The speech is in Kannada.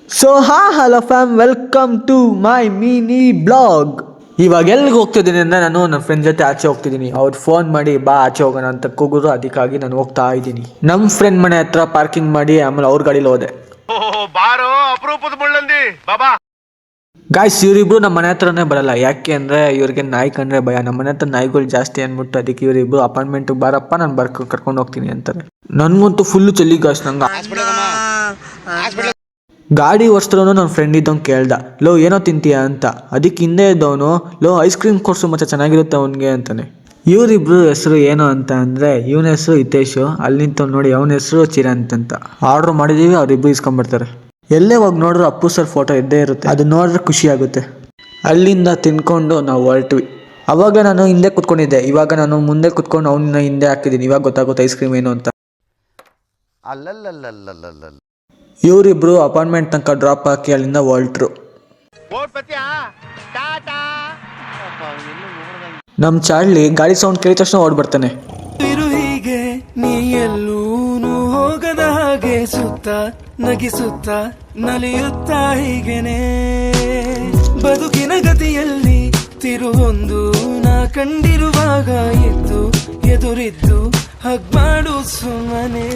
So hello fam, welcome to my mini blog. ಇವಾಗ ಎಲ್ಲಿಗೆ ಹೋಗ್ತಿದ್ದೀನಿ ಅಂದರೆ ನಾನು ನನ್ನ ಫ್ರೆಂಡ್ ಜೊತೆ ಆಚೆ ಹೋಗ್ತಿದ್ದೀನಿ. ಅವ್ರು ಫೋನ್ ಮಾಡಿ ಬಾ ಆಚೆ ಹೋಗೋಣ ಅಂತ ಕೂಗಿದ್ರು, ಅದಕ್ಕಾಗಿ ನಾನು ಹೋಗ್ತಾ ಇದ್ದೀನಿ. ನಮ್ಮ ಫ್ರೆಂಡ್ ಮನೆ ಹತ್ರ ಪಾರ್ಕಿಂಗ್ ಮಾಡಿ ಆಮೇಲೆ ಅವ್ರ ಗಾಡೀಲಿ ಹೋದೆ. ಗಾಯ್ಸ್, ಇವರಿಬ್ರು ನಮ್ಮ ಮನೆ ಹತ್ರನೇ ಬರಲ್ಲ. ಯಾಕೆ ಅಂದರೆ ಇವ್ರಿಗೆ ನಾಯಿ ಕಂಡ್ರೆ ಭಯ. ನಮ್ಮ ಮನೆ ಹತ್ರ ನಾಯಿಗಳು ಜಾಸ್ತಿ ಅಂದ್ಬಿಟ್ಟು ಅದಕ್ಕೆ ಇವರಿಬ್ರು ಅಪಾರ್ಟ್ಮೆಂಟಿಗೆ ಬಾರಪ್ಪ, ನಾನು ಕರ್ಕೊಂಡು ಹೋಗ್ತೀನಿ ಅಂತಾರೆ. ನನಗಂತೂ ಫುಲ್ಲು ಚಳಿ ಗಾಯ್ಸ್. ನಂಗೆ ಗಾಡಿ ಓಡಿಸ್ದ್ರು ನನ್ನ ಫ್ರೆಂಡ್ ಇದ್ದವ್ನು ಕೇಳ್ದ, ಲೋ ಏನೋ ತಿಂತೀಯ ಅಂತ. ಅದಕ್ಕೆ ಹಿಂದೆ ಇದ್ದವನು, ಲೋ ಐಸ್ ಕ್ರೀಮ್ ಕೊಡ್ಸು ಮತ್ತೆ ಚೆನ್ನಾಗಿರುತ್ತೆ ಅವನಿಗೆ ಅಂತಾನೆ. ಇವರಿಬ್ರು ಹೆಸರು ಏನು ಅಂತ ಅಂದರೆ, ಇವನ ಹೆಸರು ಹಿತೇಶು, ಅಲ್ಲಿ ನಿಂತವ್ನು ನೋಡಿ ಅವನ ಹೆಸರು ಚಿರಂತ್ ಅಂತ. ಆರ್ಡ್ರ್ ಮಾಡಿದ್ದೀವಿ, ಅವರಿಬ್ರು ಇಸ್ಕೊಂಡ್ಬರ್ತಾರೆ. ಎಲ್ಲೇ ಹೋಗಿ ನೋಡ್ರು ಅಪ್ಪು ಸರ್ ಫೋಟೋ ಇದ್ದೇ ಇರುತ್ತೆ. ಅದು ನೋಡಿದ್ರೆ ಖುಷಿ ಆಗುತ್ತೆ. ಅಲ್ಲಿಂದ ತಿನ್ಕೊಂಡು ನಾವು ಹೊರಟ್ವಿ. ಅವಾಗ ನಾನು ಹಿಂದೆ ಕುತ್ಕೊಂಡಿದ್ದೆ, ಇವಾಗ ನಾನು ಮುಂದೆ ಕುತ್ಕೊಂಡು ಅವನ್ನ ಹಿಂದೆ ಹಾಕಿದ್ದೀನಿ. ಇವಾಗ ಗೊತ್ತಾಗುತ್ತೆ ಐಸ್ ಕ್ರೀಮ್ ಏನು ಅಂತ. ಇವರಿಬ್ರು ಅಪಾರ್ಟ್ಮೆಂಟ್ ತನಕ ಡ್ರಾಪ್ ಹಾಕಿ ಅಲ್ಲಿಂದ ಹೊರಟ್ರು. ನಮ್ ಚಾರ್ಲಿ ಗಾಡಿ ಸೌಂಡ್ ಕೇಳಿದ ತಕ್ಷಣ ಓಡ್ಬರ್ತಾನೆ. ಹೀಗೆ ನೀ ಎಲ್ಲೂನು ಹೋಗದ ಹಾಗೆ ಸುತ್ತ ನಗಿಸುತ್ತ ನಲಿಯುತ್ತ ಹೀಗೆನೆ ಬದುಕಿನ ಗತಿಯಲ್ಲಿ ತಿರುವೊಂದು ನಾ ಕಂಡಿರುವಾಗ ಎದ್ದು ಎದುರಿದ್ದು ಹಗ್ ಮಾಡು ಸುಮ್ಮನೆ.